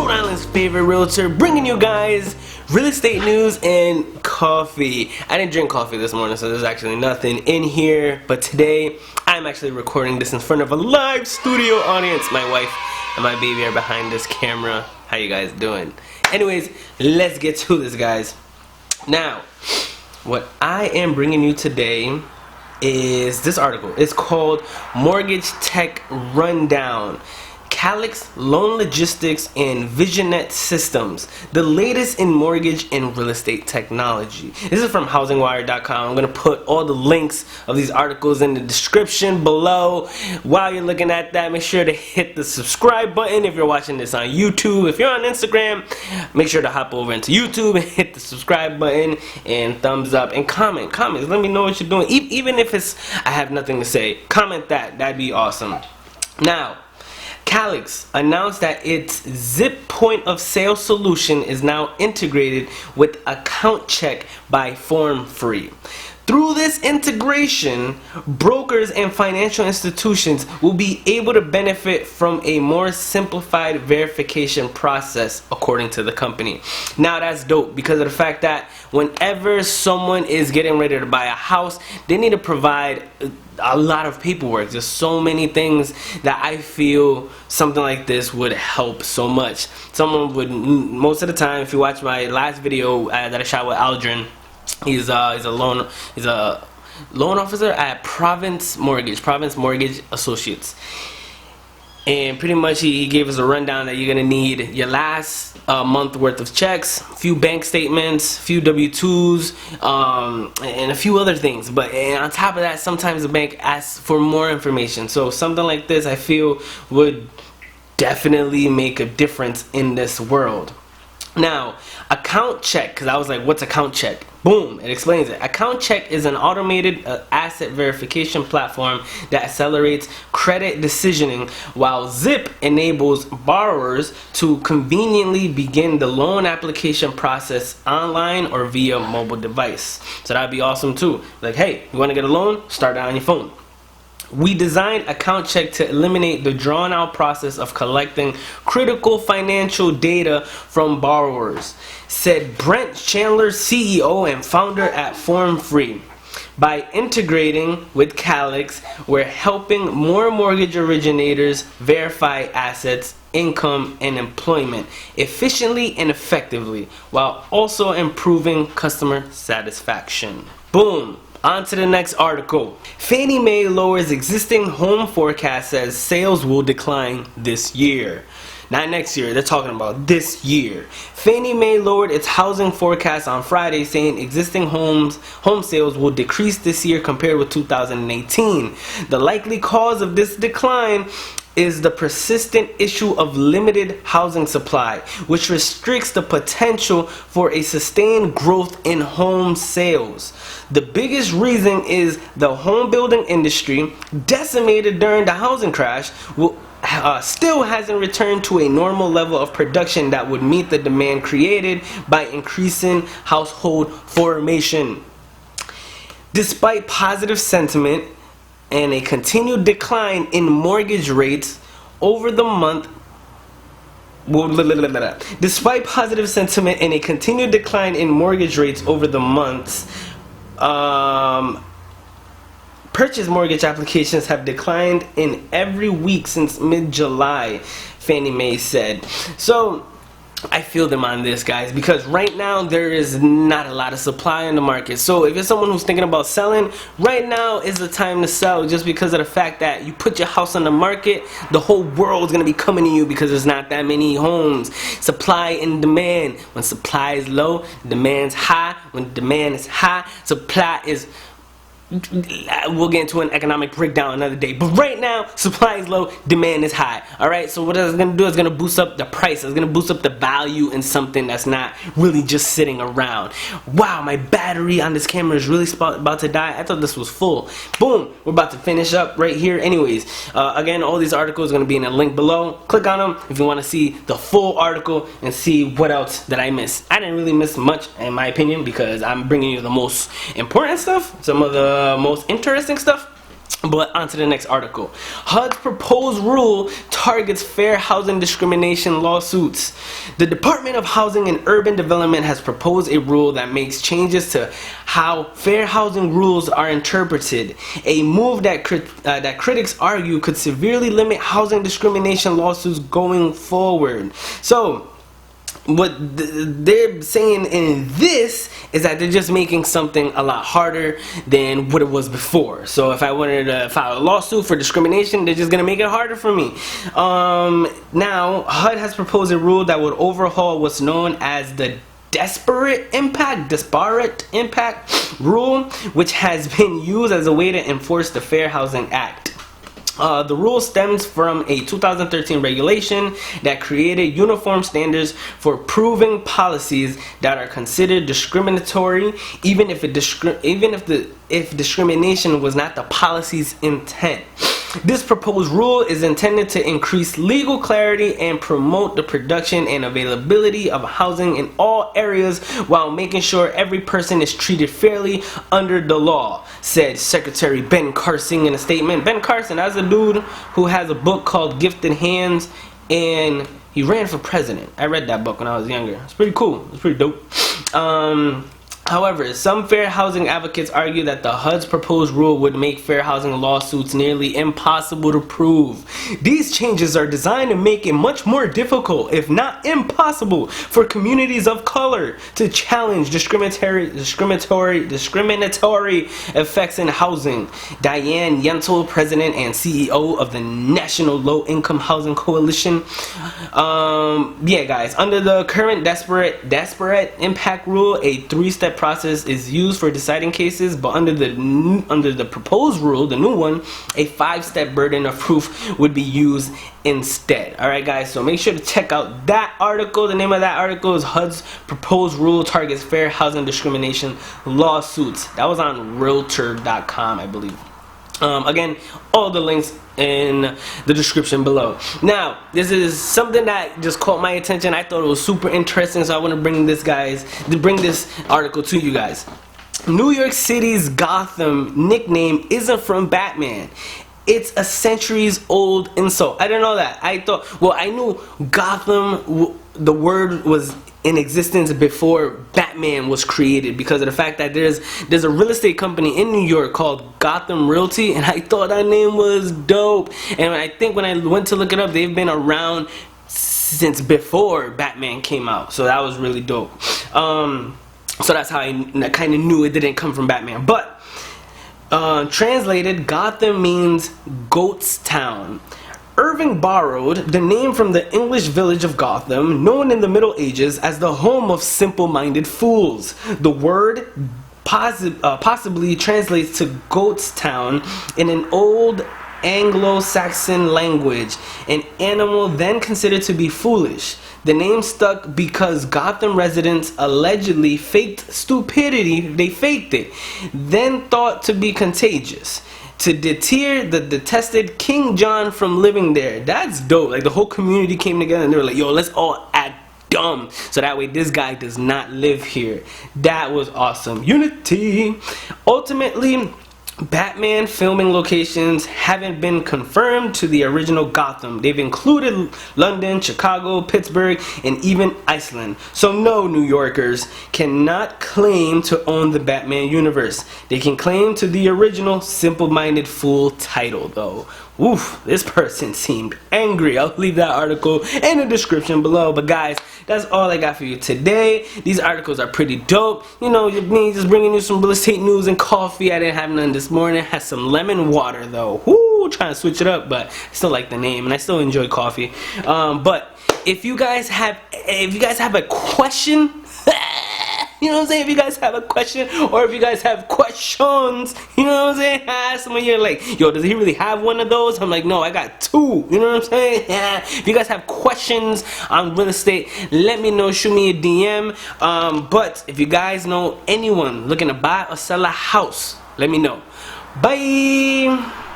Rhode Island's favorite realtor, bringing you guys real estate news and coffee. I didn't drink coffee this morning, so there's actually nothing in here. But today, I'm actually recording this in front of a live studio audience. My wife and my baby are behind this camera. How you guys doing? Anyways, let's get to this, guys. Now, what I am bringing you today is this article. It's called Mortgage Tech Rundown. Calyx Loan Logistics and VisionNet Systems, the latest in mortgage and real estate technology. This is from housingwire.com. I'm going to put all the links of these articles in the description below. While you're looking at that, make sure to hit the subscribe button if you're watching this on YouTube. If you're on Instagram, make sure to hop over into YouTube and hit the subscribe button and thumbs up and comments. Let me know what you're doing. Even if it's I have nothing to say, comment that. That'd be awesome. Now, Calyx announced that its Zip point of sale solution is now integrated with Account Check by FormFree. Through this integration, brokers and financial institutions will be able to benefit from a more simplified verification process, according to the company. Now that's dope because of the fact that whenever someone is getting ready to buy a house, they need to provide a lot of paperwork. There's so many things that I feel something like this would help so much. Someone would, most of the time, if you watch my last video that I shot with Aldrin, he's a loan officer at Province Mortgage Associates. And pretty much he gave us a rundown that you're going to need your last month worth of checks, a few bank statements, a few W-2s, and a few other things. But on top of that, sometimes the bank asks for more information. So something like this, I feel, would definitely make a difference in this world. Now, Account Check, because I was like, what's Account Check? Boom, it explains it. Account Check is an automated asset verification platform that accelerates credit decisioning, while Zip enables borrowers to conveniently begin the loan application process online or via mobile device. So that'd be awesome too. Like, hey, you want to get a loan? Start it on your phone. We designed Account Check to eliminate the drawn-out process of collecting critical financial data from borrowers, said Brent Chandler, CEO and founder at FormFree. By integrating with Calyx, we're helping more mortgage originators verify assets, income, and employment efficiently and effectively, while also improving customer satisfaction. Boom! On to the next article. Fannie Mae lowers existing home forecast as sales will decline this year. Not next year, they're talking about this year. Fannie Mae lowered its housing forecast on Friday, saying existing home sales will decrease this year compared with 2018. The likely cause of this decline is the persistent issue of limited housing supply, which restricts the potential for a sustained growth in home sales. The biggest reason is the home building industry, decimated during the housing crash, still hasn't returned to a normal level of production that would meet the demand created by increasing household formation. Despite positive sentiment and a continued decline in mortgage rates over the month, despite positive sentiment and a continued decline in mortgage rates over the months, purchase mortgage applications have declined in every week since mid-July, Fannie Mae said. So I feel them on this, guys, because right now there is not a lot of supply in the market. So if you're someone who's thinking about selling, right now is the time to sell, just because of the fact that you put your house on the market, the whole world's going to be coming to you because there's not that many homes. Supply and demand. When supply is low, demand's high. When demand is high, supply is... We'll get into an economic breakdown another day. But right now, supply is low, demand is high. Alright, so what it's going to do is going to boost up the price. It's going to boost up the value in something that's not really just sitting around. Wow, my battery on this camera is really about to die. I thought this was full. Boom, we're about to finish up right here. Anyways, again, all these articles are going to be in a link below. Click on them if you want to see the full article and see what else that I missed. I didn't really miss much, in my opinion, because I'm bringing you the most important stuff, some of the most interesting stuff. But on to the next article. HUD's proposed rule targets fair housing discrimination lawsuits. The Department of Housing and Urban Development has proposed a rule that makes changes to how fair housing rules are interpreted, a move that critics argue could severely limit housing discrimination lawsuits going forward. So, what they're saying in this is that they're just making something a lot harder than what it was before. So if I wanted to file a lawsuit for discrimination, they're just gonna make it harder for me. Now HUD has proposed a rule that would overhaul what's known as the disparate impact rule, which has been used as a way to enforce the Fair Housing Act. The rule stems from a 2013 regulation that created uniform standards for approving policies that are considered discriminatory, even if discrimination was not the policy's intent. This proposed rule is intended to increase legal clarity and promote the production and availability of housing in all areas while making sure every person is treated fairly under the law, said Secretary Ben Carson in a statement. Ben Carson, that's a dude who has a book called Gifted Hands, and he ran for president. I read that book when I was younger. It's pretty cool. It's pretty dope. However, some fair housing advocates argue that the HUD's proposed rule would make fair housing lawsuits nearly impossible to prove. These changes are designed to make it much more difficult, if not impossible, for communities of color to challenge discriminatory effects in housing. Diane Yentel, president and CEO of the National Low Income Housing Coalition. Yeah, guys, under the current disparate impact rule, a three-step process is used for deciding cases, but under the proposed rule, the new one, a 5-step burden of proof would be used instead. Alright guys, so make sure to check out that article. The name of that article is HUD's Proposed Rule Targets Fair Housing Discrimination Lawsuits. That was on realtor.com, I believe. Again, all the links in the description below. Now, this is something that just caught my attention. I thought it was super interesting, so I want to bring this article to you guys. New York City's Gotham nickname isn't from Batman. It's a centuries-old insult. I didn't know that. I knew Gotham, the word was in existence before Batman was created, because of the fact that there's a real estate company in New York called Gotham Realty, and I thought that name was dope. And I think when I went to look it up, they've been around since before Batman came out, so that was really dope. So that's how I kind of knew it didn't come from Batman. But translated, Gotham means Goat's Town. Irving borrowed the name from the English village of Gotham, known in the Middle Ages as the home of simple-minded fools. The word possibly translates to Goat's Town in an old Anglo-Saxon language, an animal then considered to be foolish. The name stuck because Gotham residents allegedly faked stupidity. They faked it, then thought to be contagious, to deter the detested King John from living there. That's dope. Like, the whole community came together and they were like, yo, let's all act dumb so that way this guy does not live here. That was awesome. Unity. Ultimately, Batman filming locations haven't been confirmed to the original Gotham. They've included London, Chicago, Pittsburgh, and even Iceland. So no, New Yorkers cannot claim to own the Batman universe. They can claim to the original simple-minded fool title though. Oof, this person seemed angry. I'll leave that article in the description below. But guys, that's all I got for you today. These articles are pretty dope. You know, me just bringing you some real estate news and coffee. I didn't have none this morning. Had some lemon water though. Woo, trying to switch it up, but I still like the name and I still enjoy coffee. But if you guys have a question, you know what I'm saying? If you guys have a question, or if you guys have questions, you know what I'm saying? Some of you are like, yo, does he really have one of those? I'm like, no, I got two. You know what I'm saying? If you guys have questions on real estate, let me know. Shoot me a DM. But if you guys know anyone looking to buy or sell a house, let me know. Bye.